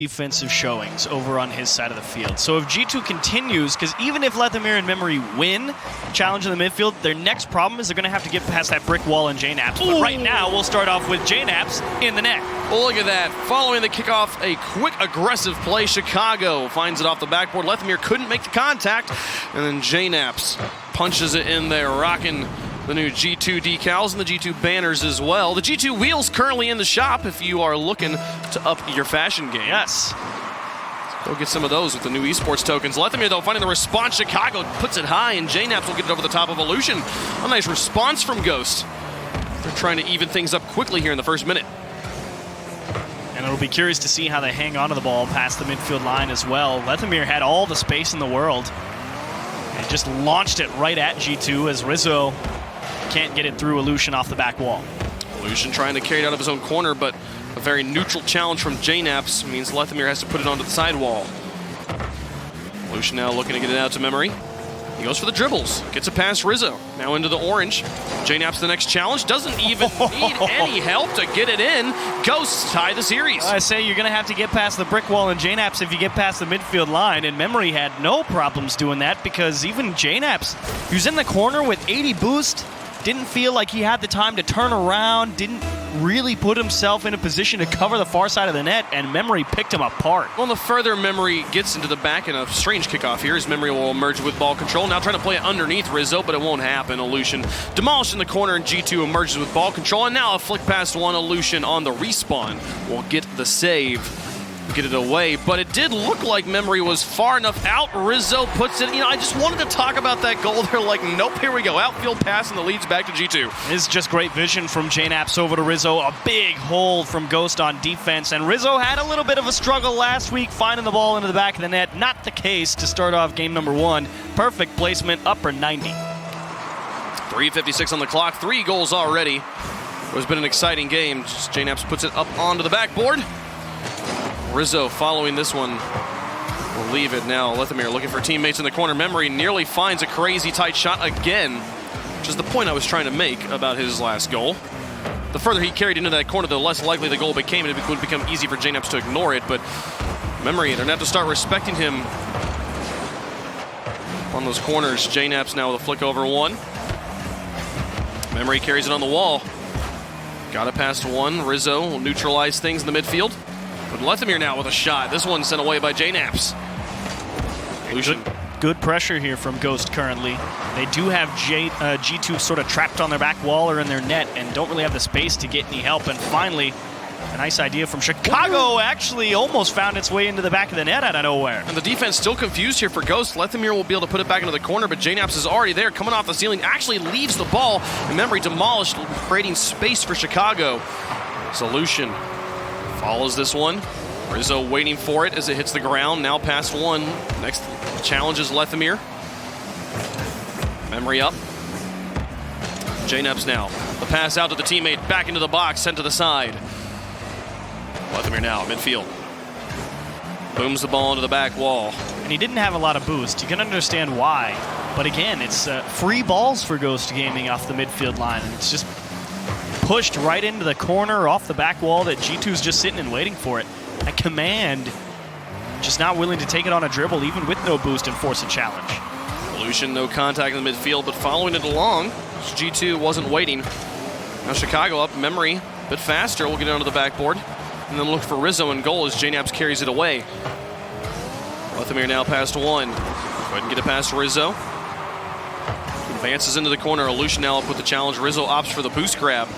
defensive showings over on his side of the field. So if G2 continues, because even if Lethamyr and Memory win challenge in the midfield, their next problem is they're going to have to get past that brick wall and JNAPS. But right now, we'll start off with JNAPS in the net. Well, look at that. Following the kickoff, a quick, aggressive play. Chicago finds it off the backboard. Lethamyr couldn't make the contact, and then JNAPS punches it in there, rocking the new G2 decals and the G2 banners as well. The G2 wheels currently in the shop if you are looking to up your fashion game. Yes. Go get some of those with the new esports tokens. Lethamyr, though, finding the response. Chicago puts it high, and JNAPS will get it over the top of Illusion. A nice response from Ghost. They're trying to even things up quickly here in the first minute. And it'll be curious to see how they hang onto the ball past the midfield line as well. Lethamyr had all the space in the world and just launched it right at G2 as Rizzo can't get it through Illusion off the back wall. Illusion trying to carry it out of his own corner, but a very neutral challenge from JNAPS means Lethamyr has to put it onto the sidewall. Illusion now looking to get it out to Memory. He goes for the dribbles, gets it past Rizzo. Now into the orange. JNAPS the next challenge, doesn't even need any help to get it in. Ghosts tie the series. I say you're going to have to get past the brick wall and JNAPS if you get past the midfield line, and Memory had no problems doing that because even JNAPS, who's in the corner with 80 boost, didn't feel like he had the time to turn around, didn't really put himself in a position to cover the far side of the net, and Memory picked him apart. Well, the further Memory gets into the back, and a strange kickoff here as Memory will emerge with ball control. Now trying to play it underneath Rizzo, but it won't happen. Illusion demolished in the corner, and G2 emerges with ball control, and now a flick past one. Illusion on the respawn will get the save. Get it away, but it did look like Memory was far enough out. Rizzo puts it, I just wanted to talk about that goal. They're like, nope, here we go. Outfield pass, and the lead's back to G2. It's just great vision from JNAPS over to Rizzo. A big hold from Ghost on defense, and Rizzo had a little bit of a struggle last week finding the ball into the back of the net. Not the case to start off game number one. Perfect placement, upper 90. 3:56 on the clock, 3 goals already. It has been an exciting game. JNAPS puts it up onto the backboard. Rizzo following this one will leave it now. Lethamyr looking for teammates in the corner. Memory nearly finds a crazy tight shot again, which is the point I was trying to make about his last goal. The further he carried into that corner, the less likely the goal became, and it would become easy for JNAPS to ignore it. But Memory, they're going to have to start respecting him on those corners. JNAPS now with a flick over one. Memory carries it on the wall. Got it past one. Rizzo will neutralize things in the midfield. But Lethamyr now with a shot. This one sent away by JNAPS. Good pressure here from Ghost currently. They do have G2 sort of trapped on their back wall or in their net and don't really have the space to get any help. And finally, a nice idea from Chicago actually almost found its way into the back of the net out of nowhere. And the defense still confused here for Ghost. Lethamyr will be able to put it back into the corner, but JNAPS is already there, coming off the ceiling, actually leaves the ball. And Memory demolished, creating space for Chicago. Solution follows this one. Rizzo waiting for it as it hits the ground. Now past one. Next challenge is Lethamyr. Memory up. JNAPS now. The pass out to the teammate. Back into the box. Sent to the side. Lethamyr now midfield. Booms the ball into the back wall. And he didn't have a lot of boost. You can understand why. But again, it's free balls for Ghost Gaming off the midfield line. And it's just pushed right into the corner off the back wall that G2's just sitting and waiting for it. At command, just not willing to take it on a dribble, even with no boost and force a challenge. Illusion, no contact in the midfield, but following it along. G2 wasn't waiting. Now Chicago up, Memory a bit faster. We'll get it onto the backboard. And then look for Rizzo in goal as JNAPS carries it away. Lethamyr now past one. Go ahead and get it past Rizzo. Advances into the corner. Illusion now up with the challenge. Rizzo opts for the boost grab.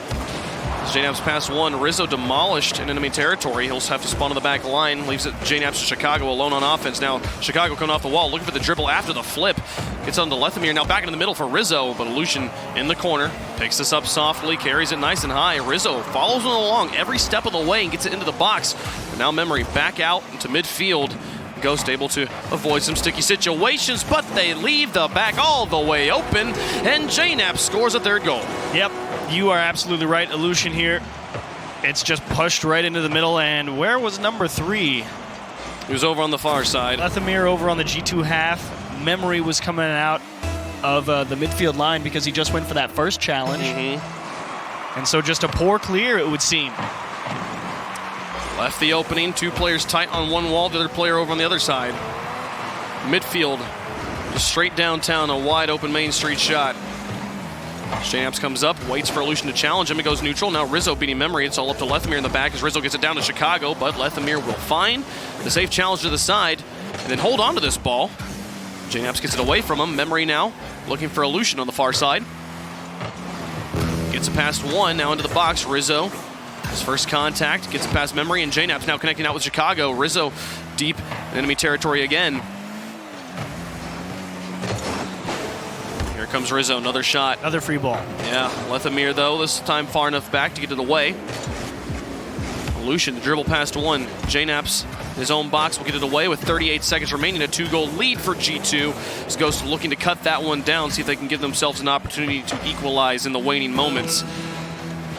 JNAPS past one. Rizzo demolished in enemy territory. He'll have to spawn on the back line. Leaves it JNAPS to Chicago alone on offense. Now Chicago coming off the wall, looking for the dribble after the flip. Gets on to Lethamyr. Now back into the middle for Rizzo, but Illusion in the corner. Picks this up softly, carries it nice and high. Rizzo follows it along every step of the way and gets it into the box. And now Memory back out into midfield. Ghost able to avoid some sticky situations, but they leave the back all the way open, and JNAPS scores a third goal. Yep, you are absolutely right. Illusion here. It's just pushed right into the middle, and where was number 3? He was over on the far side. Lethamyr over on the G2 half. Memory was coming out of the midfield line because he just went for that first challenge. And so just a poor clear, it would seem. Left the opening, 2 players tight on one wall, the other player over on the other side. Midfield, just straight downtown, a wide open Main Street shot. JNAPS comes up, waits for Illusion to challenge him. It goes neutral. Now Rizzo beating Memory. It's all up to Lethamyr in the back as Rizzo gets it down to Chicago, but Lethamyr will find the safe challenge to the side and then hold on to this ball. JNAPS gets it away from him. Memory now looking for Illusion on the far side. Gets it past one, now into the box. Rizzo, his first contact, gets it past Memory, and JNAPS now connecting out with Chicago. Rizzo deep in enemy territory again. Here comes Rizzo, another shot. Another free ball. Yeah, Lethamyr though, this time far enough back to get it away. Illusion, the dribble past one. JNAPS, his own box, will get it away with 38 seconds remaining. A 2-goal lead for G2. As Ghost looking to cut that one down, see if they can give themselves an opportunity to equalize in the waning moments.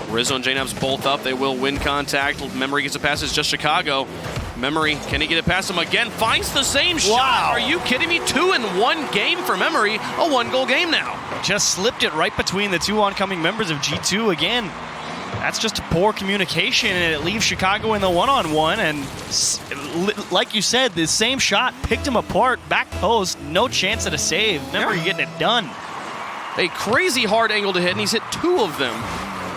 Rizzo and JNAPS both up. They will win contact. Memory gets a pass. It's just Chicago. Memory, can he get it past him again? Finds the same shot. Are you kidding me? 2 in 1 game for Memory. A 1-goal game now. Just slipped it right between the 2 oncoming members of G2 again. That's just poor communication, and it leaves Chicago in the one-on-one. And like you said, the same shot picked him apart, back post, no chance at a save. Memory getting it done. A crazy hard angle to hit, and he's hit 2 of them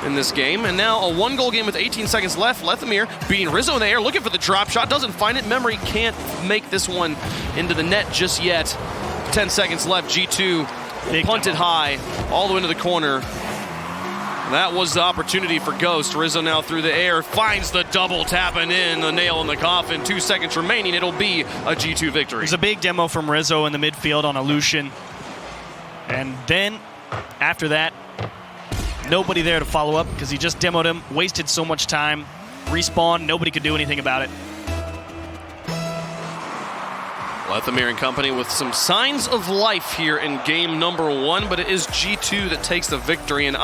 in this game. And now a 1-goal game with 18 seconds left. Lethamyr beating Rizzo in the air, looking for the drop shot, doesn't find it. Memory can't make this one into the net just yet. 10 seconds left. G2 punted high all the way into the corner. That was the opportunity for Ghost. Rizzo now through the air, finds the double, tapping in, the nail in the coffin. 2 seconds remaining. It'll be a G2 victory. There's a big demo from Rizzo in the midfield on Illusion. And then, after that, nobody there to follow up because he just demoed him, wasted so much time, respawned, nobody could do anything about it. Lethamyr and company with some signs of life here in game number 1, but it is G2 that takes the victory. And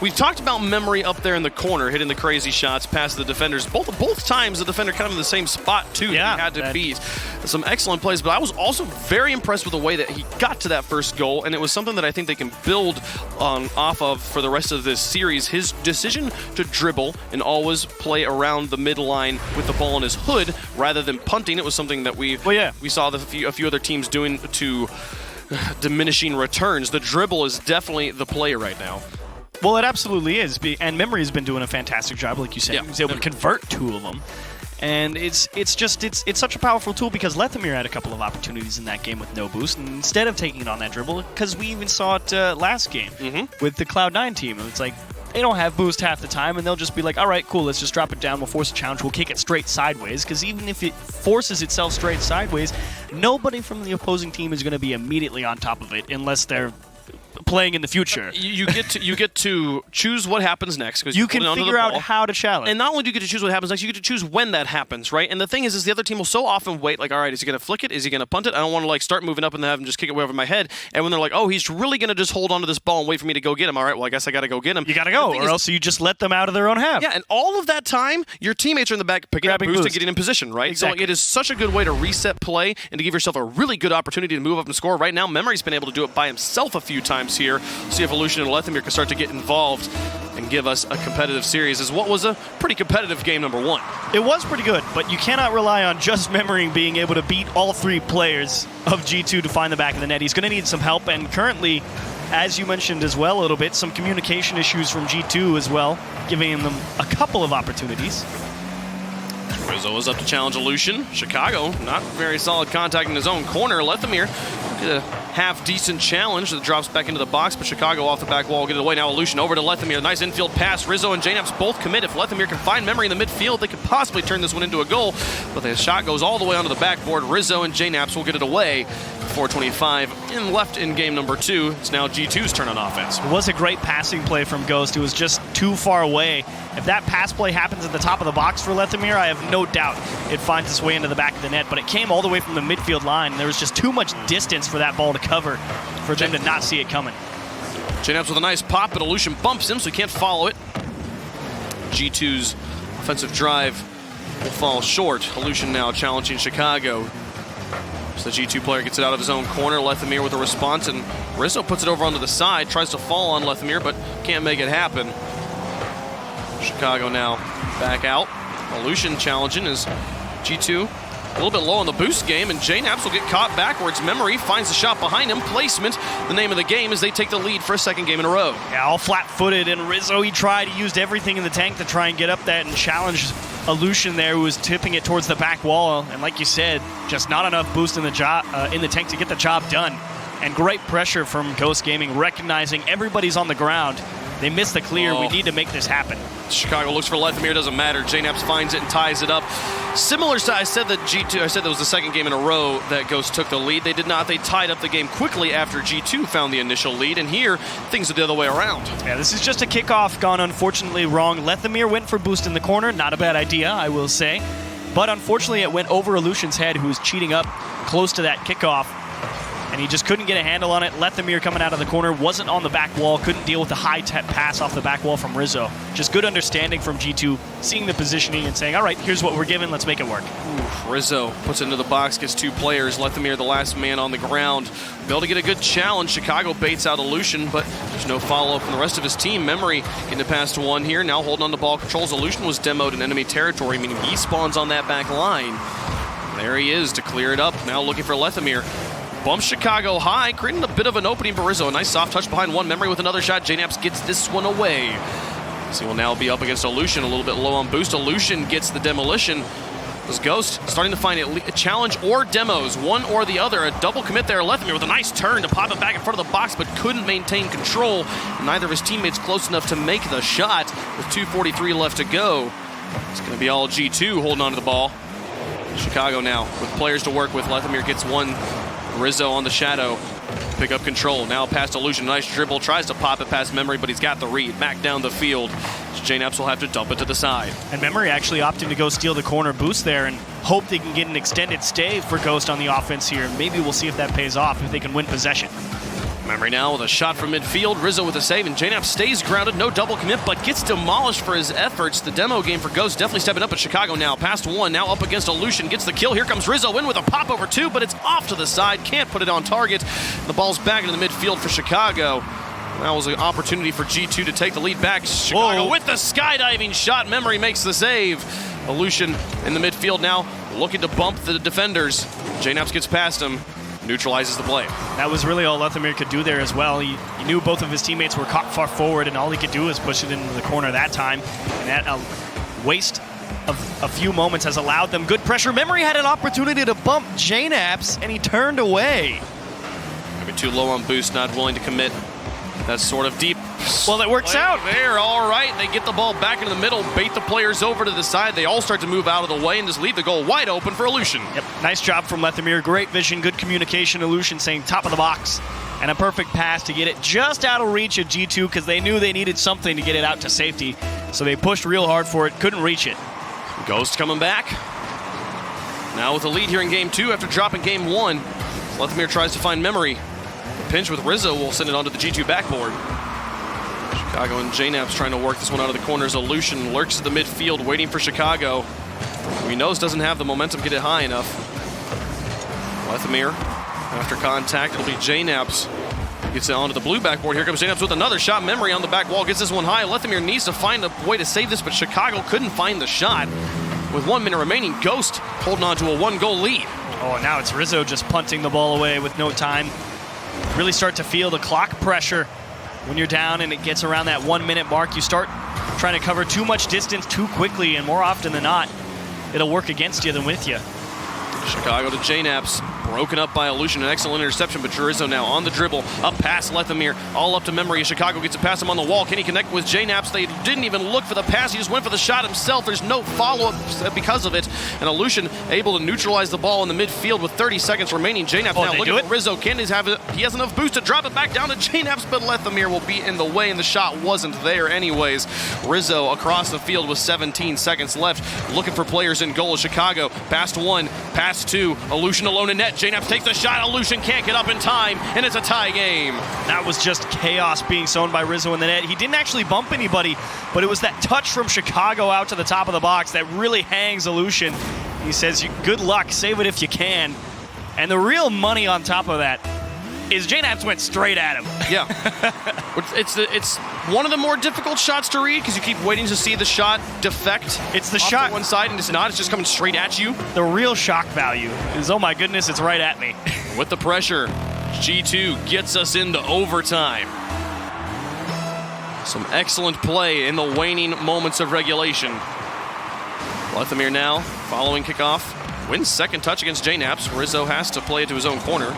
we've talked about Memory up there in the corner, hitting the crazy shots past the defenders. Both times the defender kind of in the same spot, too, that he had to beat. Some excellent plays, but I was also very impressed with the way that he got to that first goal, and it was something that I think they can build off of for the rest of this series. His decision to dribble and always play around the midline with the ball in his hood rather than punting. It was something that we saw a few other teams doing to diminishing returns. The dribble is definitely the play right now. Well, it absolutely is, and Memory has been doing a fantastic job, like you said. He was able to convert 2 of them. And it's such a powerful tool because Lethamyr had a couple of opportunities in that game with no boost, and instead of taking it on that dribble, because we even saw it last game with the Cloud9 team. It's like they don't have boost half the time, and they'll just be like, all right, cool, let's just drop it down, we'll force a challenge, we'll kick it straight sideways, because even if it forces itself straight sideways, nobody from the opposing team is going to be immediately on top of it unless they're playing in the future. You get to choose what happens next. You can figure out how to challenge. And not only do you get to choose what happens next, you get to choose when that happens, right? And the thing is the other team will so often wait, like, all right, is he going to flick it? Is he going to punt it? I don't want to, like, start moving up and then have him just kick it way over my head. And when they're like, oh, he's really going to just hold onto this ball and wait for me to go get him. All right, well, I guess I got to go get him. You got to go, or else you just let them out of their own half. Yeah, and all of that time, your teammates are in the back picking up boost and getting in position, right? Exactly. So it is such a good way to reset play and to give yourself a really good opportunity to move up and score. Right now, Memory's been able to do it by himself a few times here. See if Illusion and Lethamyr can start to get involved and give us a competitive series as what was a pretty competitive game number 1. It was pretty good, but you cannot rely on just Memory being able to beat all 3 players of G2 to find the back of the net. He's going to need some help, and currently, as you mentioned as well a little bit, some communication issues from G2 as well, giving them a couple of opportunities. Rizzo is up to challenge Illusion. Chicago, not very solid contact in his own corner. Lethamyr get a half-decent challenge that drops back into the box, but Chicago off the back wall, get it away. Now Illusion over to Lethamyr. Nice infield pass. Rizzo and JNAPS both commit. If Lethamyr can find Memory in the midfield, they could possibly turn this one into a goal, but the shot goes all the way onto the backboard. Rizzo and JNAPS will get it away. 4:25 left in game number 2. It's now G2's turn on offense. It was a great passing play from Ghost. It was just too far away. If that pass play happens at the top of the box for Lethamyr, I have no doubt it finds its way into the back of the net, but it came all the way from the midfield line, and there was just too much distance for that ball to cover for them to not see it coming. JNAPS with a nice pop, but Illusion bumps him, so he can't follow it. G2's offensive drive will fall short. Illusion now challenging Chicago. So the G2 player gets it out of his own corner. Lethamyr with a response, and Rizzo puts it over onto the side, tries to fall on Lethamyr, but can't make it happen. Chicago now back out. Illusion challenging is G2 a little bit low on the boost game, and JNaps will get caught backwards. Memory finds the shot behind him. Placement, the name of the game, as they take the lead for a second game in a row. Yeah, all flat-footed, and Rizzo, he tried. He used everything in the tank to try and get up that and challenge Illusion there, who was tipping it towards the back wall. And like you said, just not enough boost in the tank to get the job done. And great pressure from Ghost Gaming, recognizing everybody's on the ground. They missed the clear. We need to make this happen. Chicago looks for Lethemir, doesn't matter. JNaps finds it and ties it up. Similar to, I said that was the second game in a row that Ghost took the lead. They did not. They tied up the game quickly after G2 found the initial lead, and here, things are the other way around. Yeah, this is just a kickoff gone unfortunately wrong. Lethemir went for boost in the corner. Not a bad idea, I will say. But unfortunately, it went over Illusion's head, who was cheating up close to that kickoff. And he just couldn't get a handle on it. Lethemir coming out of the corner, wasn't on the back wall, couldn't deal with the high pass off the back wall from Rizzo. Just good understanding from G2, seeing the positioning and saying, all right, here's what we're given, let's make it work. Rizzo puts it into the box, gets two players. Lethemir, the last man on the ground. Be able to get a good challenge. Chicago baits out Illusion, but there's no follow-up from the rest of his team. Memory getting it past one here, now holding on to ball controls. Illusion was demoed in enemy territory, meaning he spawns on that back line. There he is to clear it up, now looking for Lethemir. Bumps Chicago high, creating a bit of an opening for Rizzo. A nice soft touch behind one. Memory with another shot. JNaps gets this one away. So he will now be up against Illusion, a little bit low on boost. Illusion gets the demolition. This Ghost starting to find a challenge or demos, one or the other. A double commit there. Lethemir with a nice turn to pop it back in front of the box, but couldn't maintain control. Neither of his teammates close enough to make the shot with 2:43 left to go. It's going to be all G2 holding on to the ball. Chicago now with players to work with. Lethemir gets one. Rizzo on the shadow, pick up control. Now past Illusion, nice dribble, tries to pop it past Memory, but he's got the read. Back down the field. JNaps will have to dump it to the side. And Memory actually opting to go steal the corner boost there and hope they can get an extended stay for Ghost on the offense here. Maybe we'll see if that pays off, if they can win possession. Memory now with a shot from midfield. Rizzo with a save, and JNaps stays grounded. No double commit, but gets demolished for his efforts. The demo game for Ghost definitely stepping up at Chicago now. Past one, now up against Illusion. Gets the kill. Here comes Rizzo in with a pop over two, but it's off to the side. Can't put it on target. The ball's back into the midfield for Chicago. That was an opportunity for G2 to take the lead back. Chicago with the skydiving shot. Memory makes the save. Illusion in the midfield now, looking to bump the defenders. JNaps gets past him. Neutralizes the play. That was really all Lethemir could do there as well. He knew both of his teammates were caught far forward, and all he could do was push it into the corner that time. And that waste of a few moments has allowed them good pressure. Memory had an opportunity to bump JNaps, and he turned away. Maybe too low on boost, not willing to commit. That's sort of deep. Well, it works out. There, all right. They get the ball back into the middle, bait the players over to the side. They all start to move out of the way and just leave the goal wide open for Illusion. Yep, nice job from Lethemir. Great vision, good communication. Illusion saying top of the box. And a perfect pass to get it just out of reach of G2 because they knew they needed something to get it out to safety. So they pushed real hard for it, couldn't reach it. Ghost coming back. Now with a lead here in game two after dropping game one. Lethemir tries to find Memory. Pinch with Rizzo will send it onto the G2 backboard. Chicago and JNaps trying to work this one out of the corners. Illusion lurks at the midfield, waiting for Chicago, who he knows doesn't have the momentum to get it high enough. Lethemir, after contact, it'll be JNaps. Gets it onto the blue backboard. Here comes JNaps with another shot. Memory on the back wall, gets this one high. Lethemir needs to find a way to save this, but Chicago couldn't find the shot. With 1 minute remaining, Ghost holding on to a one-goal lead. Oh, and now it's Rizzo just punting the ball away with no time. Really start to feel the clock pressure when you're down and it gets around that 1 minute mark. You start trying to cover too much distance too quickly, and more often than not, it'll work against you than with you. Chicago to JNaps, broken up by Illusion, an excellent interception, but Rizzo now on the dribble, up past Lethemir, all up to Memory. Chicago gets it past him on the wall. Can he connect with JNaps? They didn't even look for the pass, he just went for the shot himself. There's no follow-up because of it, and Illusion able to neutralize the ball in the midfield with 30 seconds remaining. JNaps now looking for Rizzo. Can he have it? He has enough boost to drop it back down to JNaps, but Lethemir will be in the way, and the shot wasn't there anyways. Rizzo across the field with 17 seconds left, looking for players in goal. Chicago past one, past two, Illusion alone in net. JNaps takes the shot. Illusion can't get up in time, and it's a tie game. That was just chaos being sown by Rizzo in the net. He didn't actually bump anybody, but it was that touch from Chicago out to the top of the box that really hangs Illusion. He says, good luck, save it if you can. And the real money on top of that is JNaps went straight at him. Yeah. It's one of the more difficult shots to read because you keep waiting to see the shot defect. It's the off shot. to one side, and it's not. It's just coming straight at you. The real shock value is, oh my goodness, it's right at me. With the pressure, G2 gets us into overtime. Some excellent play in the waning moments of regulation. Lethamyr now, following kickoff, wins second touch against JNaps. Rizzo has to play it to his own corner.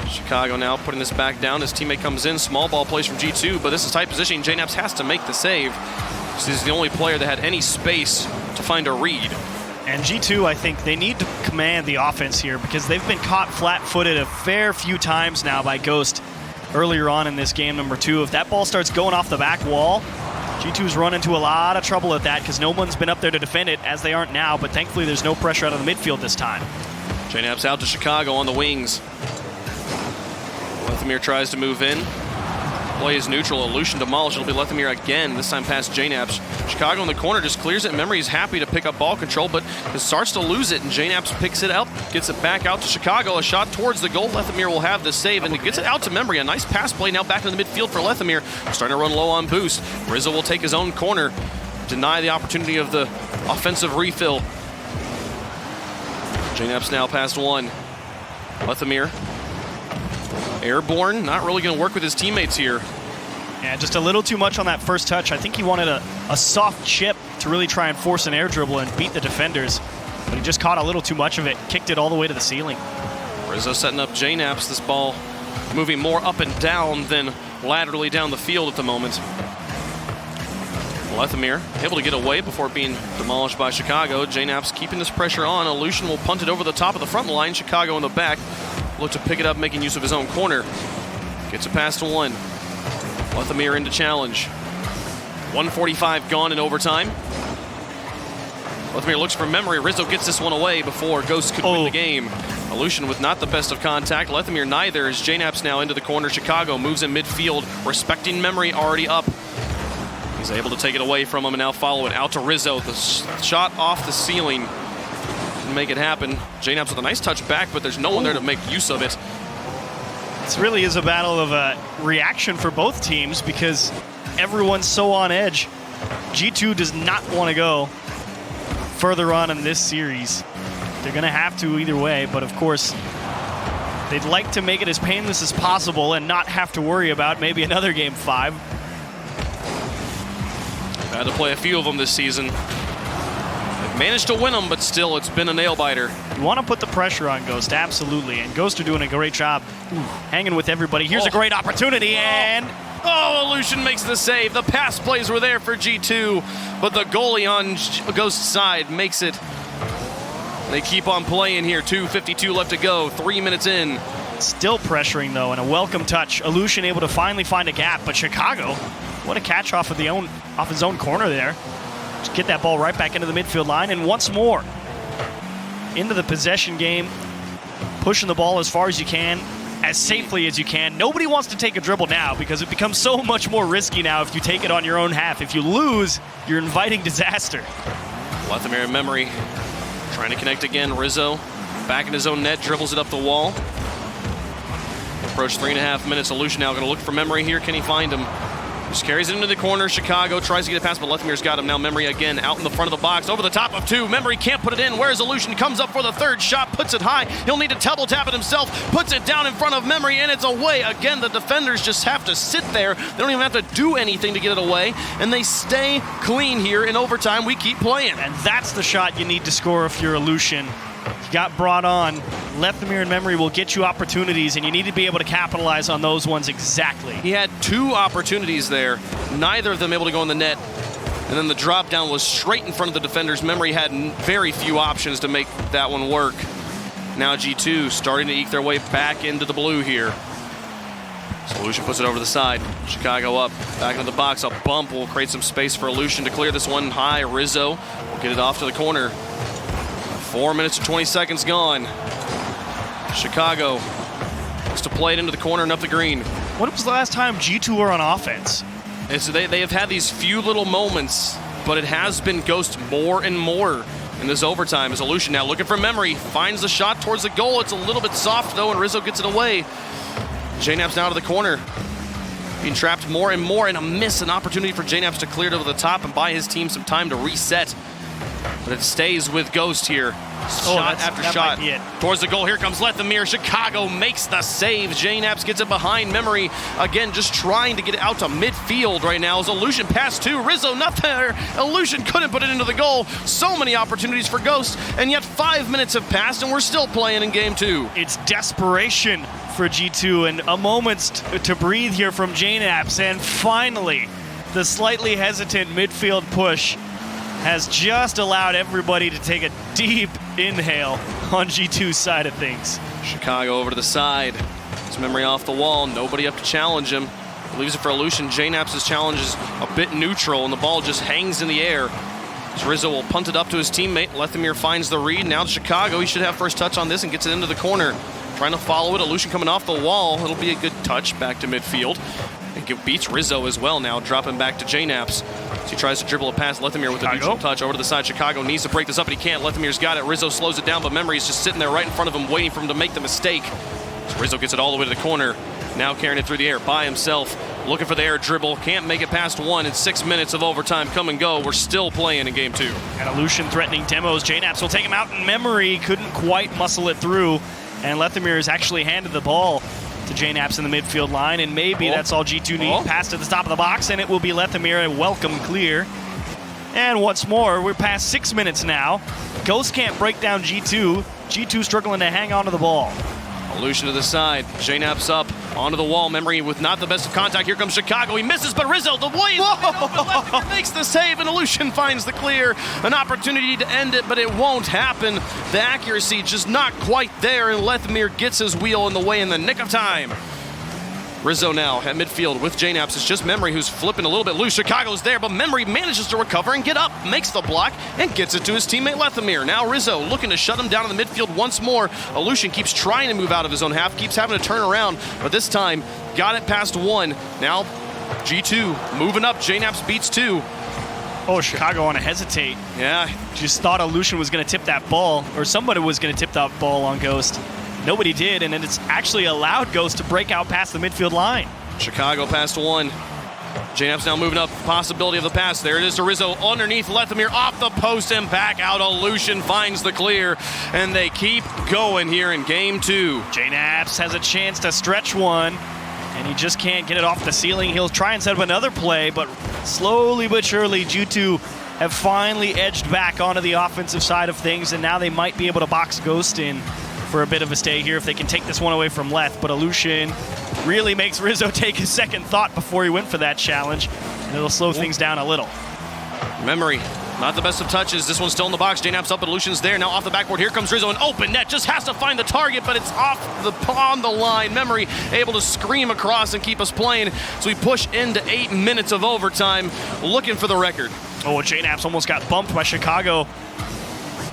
Chicago now putting this back down. His teammate comes in. Small ball plays from G2, but this is tight positioning. JNaps has to make the save. This is the only player that had any space to find a read. And G2, I think they need to command the offense here because they've been caught flat-footed a fair few times now by Ghost earlier on in this game number 2. If that ball starts going off the back wall, G2's run into a lot of trouble at that because no one's been up there to defend it, as they aren't now, but thankfully there's no pressure out of the midfield this time. JNaps out to Chicago on the wings. Lethamyr tries to move in. Play is neutral. Illusion demolished. It'll be Lethamyr again, this time past JNaps. Chicago in the corner just clears it. Memory is happy to pick up ball control, but it starts to lose it, and JNaps picks it up, gets it back out to Chicago. A shot towards the goal. Lethamyr will have the save, and it gets it out to Memory. A nice pass play now back into the midfield for Lethamyr. Starting to run low on boost. Rizzo will take his own corner, deny the opportunity of the offensive refill. JNaps now past one. Lethamyr airborne, not really going to work with his teammates here. Yeah, just a little too much on that first touch. I think he wanted a soft chip to really try and force an air dribble and beat the defenders, but he just caught a little too much of it, kicked it all the way to the ceiling. Rizzo setting up JNaps. This ball moving more up and down than laterally down the field at the moment. Lethamyr able to get away before being demolished by Chicago. JNaps keeping this pressure on. Illusion will punt it over the top of the front line. Chicago in the back. Look to pick it up, making use of his own corner. Gets it past one. Lethamyr into challenge. 1:45 gone in overtime. Lethamyr looks for Memory. Rizzo gets this one away before Ghost could win the game. Illusion with not the best of contact. Lethamyr neither, as JNaps now into the corner. Chicago moves in midfield, respecting Memory already up. He's able to take it away from him and now follow it out to Rizzo. The shot off the ceiling. Make it happen. JNaps with a nice touch back, but there's no one there to make use of it. This really is a battle of reaction for both teams because everyone's so on edge. G2 does not want to go further on in this series. They're going to have to either way, but of course, they'd like to make it as painless as possible and not have to worry about maybe another Game 5. Had to play a few of them this season. Managed to win them, but still, it's been a nail-biter. You want to put the pressure on Ghost, absolutely, and Ghost are doing a great job hanging with everybody. Here's a great opportunity, and... Oh, Illusion makes the save. The pass plays were there for G2, but the goalie on Ghost's side makes it. They keep on playing here. 2:52 left to go, 3 minutes in. Still pressuring, though, and a welcome touch. Illusion able to finally find a gap, but Chicago, what a catch off of his own corner there. Just get that ball right back into the midfield line, and once more into the possession game, pushing the ball as far as you can, as safely as you can. Nobody wants to take a dribble now because it becomes so much more risky now if you take it on your own half. If you lose, you're inviting disaster. Lethamyr in Memory trying to connect again. Rizzo back in his own net, dribbles it up the wall. Approach 3.5 minutes. Illusion now going to look for Memory here. Can he find him? Just carries it into the corner. Chicago tries to get it past, but Lethamyr's got him. Now Memory again out in the front of the box. Over the top of two. Memory can't put it in. Where's Illusion? Comes up for the third shot. Puts it high. He'll need to double tap it himself. Puts it down in front of Memory, and it's away. Again, the defenders just have to sit there. They don't even have to do anything to get it away, and they stay clean here in overtime. We keep playing. And that's the shot you need to score if you're Illusion. You got brought on. Lethamyr and Memory will get you opportunities, and you need to be able to capitalize on those ones exactly. He had two opportunities there, neither of them able to go in the net. And then the drop down was straight in front of the defenders. Memory had very few options to make that one work. Now G2 starting to eke their way back into the blue here. Illusion puts it over the side. Chicago up, back into the box. A bump will create some space for Illusion to clear this one high. Rizzo will get it off to the corner. 4 minutes and 20 seconds gone. Chicago has to play it into the corner and up the green. When was the last time G2 were on offense? And so they have had these few little moments, but it has been Ghost more and more in this overtime as Aleutian now looking for memory. Finds the shot towards the goal. It's a little bit soft, though, and Rizzo gets it away. JNAP's now to the corner. Being trapped more and more, and a miss, an opportunity for JNAP's to clear it over the top and buy his team some time to reset. But it stays with Ghost here. Shot after shot towards the goal. Here comes Lethamir. Chicago makes the save. JNAP's gets it behind Memory. Again, just trying to get it out to midfield right now. As Aleutian pass to Rizzo, not there. Aleutian couldn't put it into the goal. So many opportunities for Ghost, and yet 5 minutes have passed, and we're still playing in game 2. It's desperation for G2, and a moment to breathe here from JNAP's, and finally, the slightly hesitant midfield push has just allowed everybody to take a deep inhale on G2's side of things. Chicago over to the side. His Memory off the wall. Nobody up to challenge him. Leaves it for Aleutian. JNAP's challenge is a bit neutral, and the ball just hangs in the air. So Rizzo will punt it up to his teammate. Lethamir finds the read. Now to Chicago. He should have first touch on this and gets it into the corner. Trying to follow it. Aleutian coming off the wall. It'll be a good touch back to midfield. And beats Rizzo as well now, dropping back to JNAP's. So he tries to dribble it past Lethamir with a neutral touch over to the side. Chicago needs to break this up, but he can't. Lethamir's got it. Rizzo slows it down, but Memory is just sitting there right in front of him, waiting for him to make the mistake. So Rizzo gets it all the way to the corner. Now carrying it through the air by himself. Looking for the air dribble. Can't make it past one. In 6 minutes of overtime come and go. We're still playing in game 2. And Aleutian threatening demos. JNAP's will take him out in Memory. Couldn't quite muscle it through. And Lethamir has actually handed the ball to JNAP's in the midfield line, and maybe that's all G2 need. Pass to the top of the box, and it will be Lethamir, a welcome clear. And once more, we're past 6 minutes now. Ghost can't break down G2. G2 struggling to hang on to the ball. Aleutian to the side. JNAP's up onto the wall. Memory with not the best of contact. Here comes Chicago. He misses, but Rizzo, the way he makes the save, and Aleutian finds the clear. An opportunity to end it, but it won't happen. The accuracy just not quite there, and Lethamir gets his wheel in the way in the nick of time. Rizzo now at midfield with JNAP's. It's just Memory who's flipping a little bit loose. Chicago's there, but Memory manages to recover and get up, makes the block, and gets it to his teammate Lethamir. Now Rizzo looking to shut him down in the midfield once more. Aleutian keeps trying to move out of his own half, keeps having to turn around, but this time got it past one. Now G2 moving up. JNAP's beats 2. Oh, Chicago want to hesitate. Yeah. Just thought Aleutian was going to tip that ball, or somebody was going to tip that ball on Ghost. Nobody did, and then it's actually allowed Ghost to break out past the midfield line. Chicago past 1. JNAP's now moving up. Possibility of the pass. There it is to Rizzo underneath Lethamir, off the post and back out. Aleutian finds the clear, and they keep going here in game 2. JNAP's has a chance to stretch one, and he just can't get it off the ceiling. He'll try and set up another play, but slowly but surely, G2 have finally edged back onto the offensive side of things, and now they might be able to box Ghost in for a bit of a stay here if they can take this one away from Leth. But Aleutian really makes Rizzo take a second thought before he went for that challenge, and it'll slow things down a little. Memory, not the best of touches. This one's still in the box. JNAP's up, but Aleutian's there. Now off the backboard. Here comes Rizzo. An open net. Just has to find the target, but it's on the line. Memory able to scream across and keep us playing. So we push into 8 minutes of overtime, looking for the record. Oh, JNAP's almost got bumped by Chicago.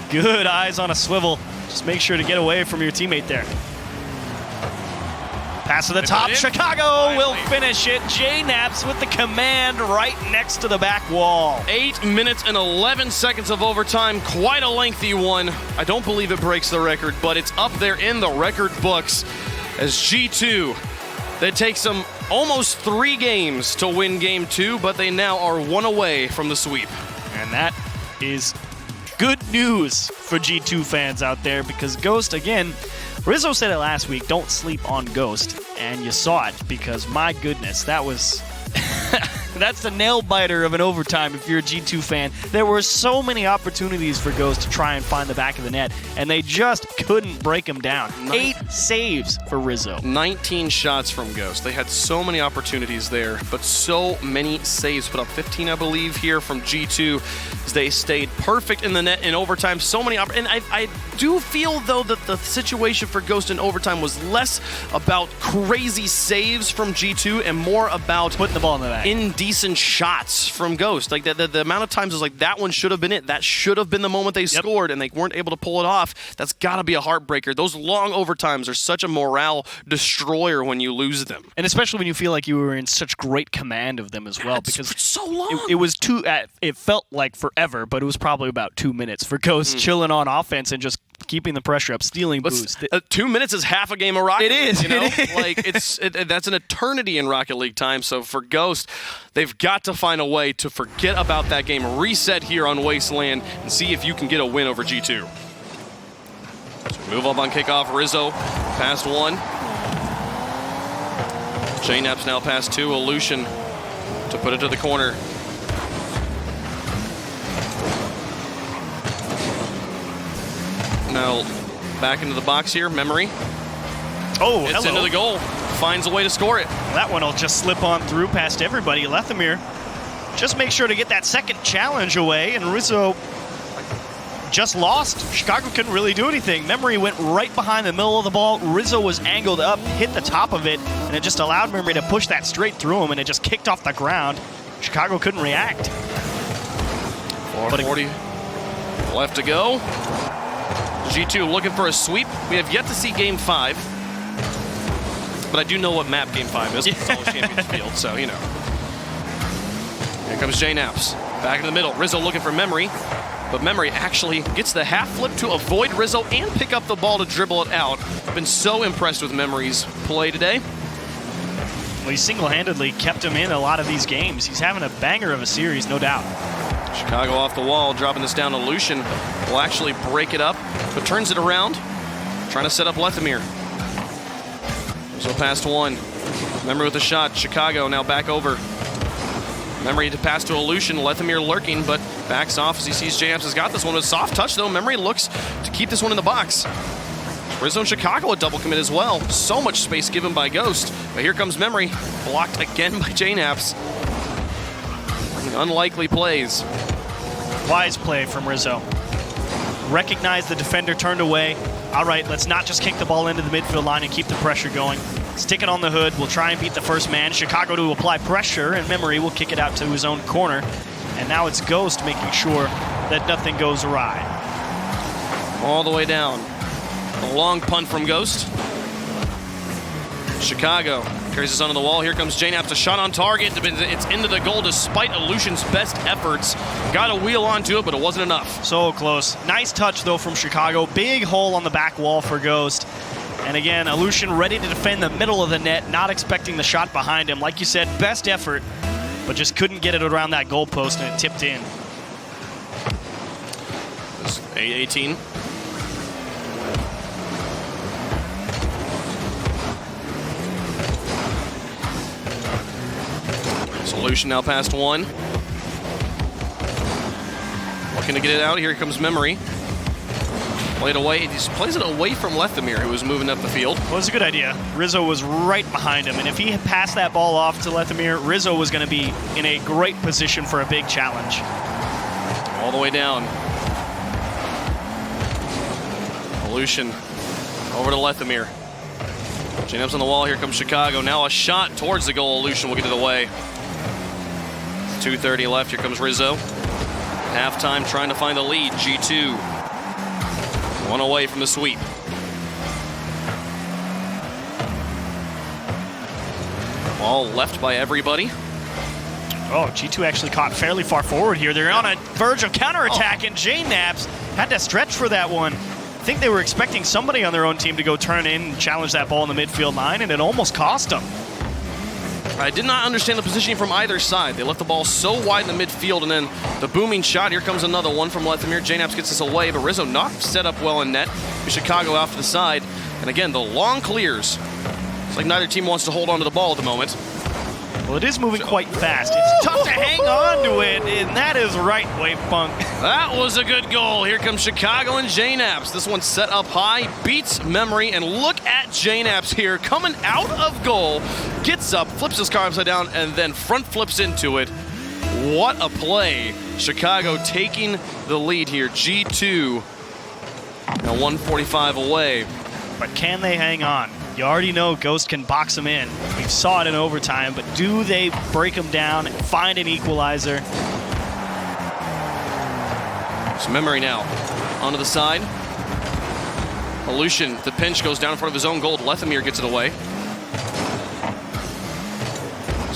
Good eyes on a swivel. Just make sure to get away from your teammate there. Pass to the top. Chicago will finish it. JNAP's with the command right next to the back wall. 8 minutes and 11 seconds of overtime. Quite a lengthy one. I don't believe it breaks the record, but it's up there in the record books as G2. That takes them almost 3 games to win game 2, but they now are 1 away from the sweep. And that is good news for G2 fans out there, because Ghost, again, Rizzo said it last week, don't sleep on Ghost, and you saw it, because my goodness, that was that's the nail biter of an overtime if you're a G2 fan. There were so many opportunities for Ghost to try and find the back of the net, and they just couldn't break him down. 8 saves for Rizzo. 19 shots from Ghost. They had so many opportunities there, but so many saves. Put up 15, I believe, here from G2 as they stayed perfect in the net in overtime. So many and I do feel, though, that the situation for Ghost in overtime was less about crazy saves from G2 and more about putting the ball in the bag. Indecent shots from Ghost. Like the amount of times it was like that one should have been it. That should have been the moment they scored, and they weren't able to pull it off. That's got to be a heartbreaker. Those long overtimes are such a morale destroyer when you lose them. And especially when you feel like you were in such great command of them as well. Because for so long. It was it felt like forever, but it was probably about 2 minutes for Ghost chilling on offense and just keeping the pressure up, stealing boost. 2 minutes is half a game of Rocket League. It is. You know? Like that's an eternity in Rocket League time. So for Ghost, they've got to find a way to forget about that game, reset here on Wasteland, and see if you can get a win over G2. So move up on kickoff. Rizzo past one. JNAP's now past two. Aleutian to put it to the corner. Now back into the box here. Memory. Oh, it's into the goal. Finds a way to score it. That one will just slip on through past everybody. Lethamyr just make sure to get that second challenge away, and Rizzo just lost. Chicago couldn't really do anything. Memory went right behind the middle of the ball. Rizzo was angled up, hit the top of it, and it just allowed Memory to push that straight through him, and it just kicked off the ground. Chicago couldn't react. 4:40 left to go. G2 looking for a sweep. We have yet to see Game 5, but I do know what map Game 5 is. It's always Champions Field, so you know. Here comes JNAPS. Back in the middle. Rizzo looking for Memory, but Memory actually gets the half flip to avoid Rizzo and pick up the ball to dribble it out. I've been so impressed with Memory's play today. Well, he single-handedly kept him in a lot of these games. He's having a banger of a series, no doubt. Chicago off the wall, dropping this down to Lucian. Will actually break it up, but turns it around, trying to set up Lethamyr. So past one. Memory with a shot. Chicago now back over. Memory to pass to Aleutian. Lethamyr lurking, but backs off as he sees JNAPS has got this one. With a soft touch, though, Memory looks to keep this one in the box. Rizzo and Chicago a double commit as well. So much space given by Ghost. But here comes Memory. Blocked again by JNAPS. Unlikely plays. Wise play from Rizzo. Recognize the defender turned away. All right, let's not just kick the ball into the midfield line and keep the pressure going. Stick it on the hood. We'll try and beat the first man. Chicago to apply pressure, and Memory will kick it out to his own corner. And now it's Ghost making sure that nothing goes awry. All the way down. A long punt from Ghost. Chicago carries this onto the wall. Here comes JNAPS, a shot on target. It's into the goal despite Aleutian's best efforts. Got a wheel onto it, but it wasn't enough. So close. Nice touch, though, from Chicago. Big hole on the back wall for Ghost. And again, Aleutian ready to defend the middle of the net, not expecting the shot behind him. Like you said, best effort, but just couldn't get it around that goalpost, and it tipped in. It's 8-18. Solution now past one. Looking to get it out. Here comes Memory. Played away. He just plays it away from Lethamyr, who was moving up the field. Well, it was a good idea. Rizzo was right behind him, and if he had passed that ball off to Lethamyr, Rizzo was going to be in a great position for a big challenge. All the way down. Aleutian over to Lethamyr. JNAPS on the wall. Here comes Chicago. Now a shot towards the goal. Aleutian will get it away. 2:30 left. Here comes Rizzo. Halftime trying to find the lead. G2. One away from the sweep. Ball left by everybody. Oh, G2 actually caught fairly far forward here. They're on a verge of counterattack, and JNAPS had to stretch for that one. I think they were expecting somebody on their own team to go turn in and challenge that ball in the midfield line, and it almost cost them. I did not understand the positioning from either side. They left the ball so wide in the midfield, and then the booming shot. Here comes another one from Lethamyr. JNAPS gets this away, but Rizzo not set up well in net. Chicago off to the side. And again, the long clears. It's like neither team wants to hold on to the ball at the moment. Well, it is moving quite fast. It's tough to hang on to it, and that is right, Wave Punk. That was a good goal. Here comes Chicago and JNAPS. This one set up high, beats Memory, and look at JNAPS here coming out of goal. Gets up, flips his car upside down, and then front flips into it. What a play. Chicago taking the lead here. G2 Now 145 away. But can they hang on? You already know Ghost can box them in. We saw it in overtime, but do they break them down and find an equalizer? It's Memory now. Onto the side. Aleutian, the pinch goes down in front of his own goal. Lethamir gets it away.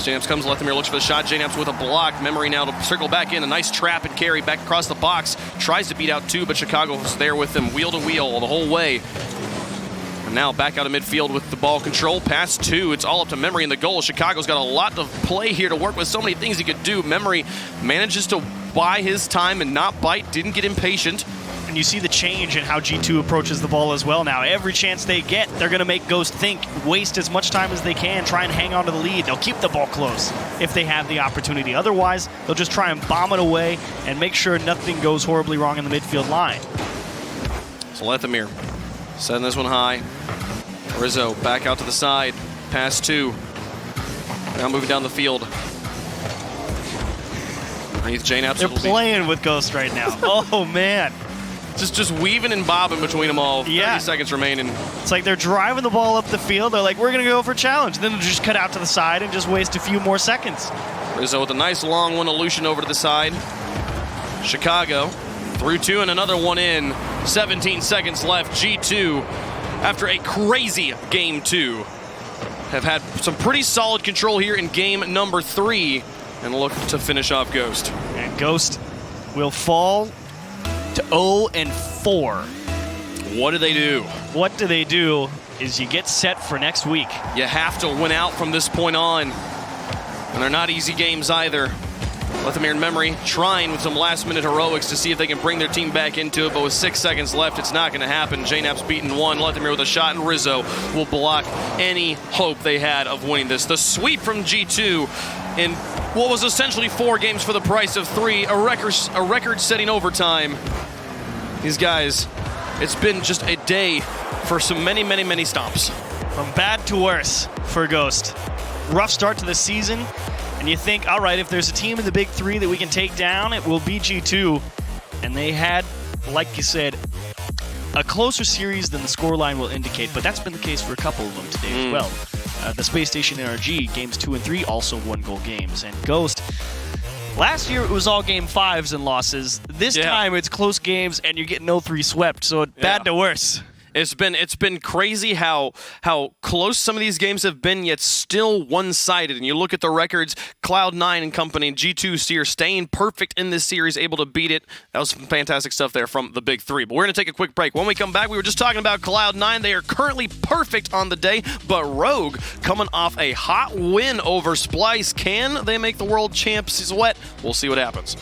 JNaps comes, Lethamir looks for the shot. JNaps with a block. Memory now to circle back in. A nice trap and carry back across the box. Tries to beat out two, but Chicago's there with him, wheel to wheel the whole way. And now back out of midfield with the ball control. Pass two. It's all up to Memory in the goal. Chicago's got a lot of play here to work with. So many things he could do. Memory manages to buy his time and not bite. Didn't get impatient. And you see the change in how G2 approaches the ball as well now. Every chance they get, they're going to make Ghost think, waste as much time as they can, try and hang on to the lead. They'll keep the ball close if they have the opportunity. Otherwise, they'll just try and bomb it away and make sure nothing goes horribly wrong in the midfield line. So Lethamir setting this one high. Rizzo back out to the side. Pass two. Now moving down the field. Underneath JNaps. They're playing with Ghost right now. Oh, man. Just weaving and bobbing between them all. 30 Yeah. seconds remaining. It's like they're driving the ball up the field. They're like, we're going to go for a challenge. Then they'll just cut out to the side and just waste a few more seconds. Rizzo with a nice long one. Aleutian over to the side. Chicago through two and another one in. 17 seconds left. G2, after a crazy game two, have had some pretty solid control here in game number 3 and look to finish off Ghost. And Ghost will fall to 0-4. What do they do? What do they do is you get set for next week. You have to win out from this point on. And they're not easy games either. Lethamir and Memory trying with some last-minute heroics to see if they can bring their team back into it, but with 6 seconds left, it's not going to happen. JNaps beaten one. Lethamir with a shot, and Rizzo will block any hope they had of winning this. The sweep from G2 in what was essentially 4 games for the price of 3, a record-setting overtime. These guys, it's been just a day for some many stomps. From bad to worse for Ghost. Rough start to the season, and you think, all right, if there's a team in the big 3 that we can take down, it will be G2. And they had, like you said, a closer series than the scoreline will indicate, but that's been the case for a couple of them today as well. The Space Station NRG, games 2 and 3, also 1-goal games. And Ghost, last year it was all game 5s and losses. This time it's close games and you're getting 0-3 swept, so bad to worse. It's been crazy how close some of these games have been, yet still one-sided. And you look at the records, Cloud9 and company, G2 Seer staying perfect in this series, able to beat it. That was some fantastic stuff there from the big 3. But we're going to take a quick break. When we come back, we were just talking about Cloud9. They are currently perfect on the day, but Rogue coming off a hot win over Splice. Can they make the world champs sweat? We'll see what happens.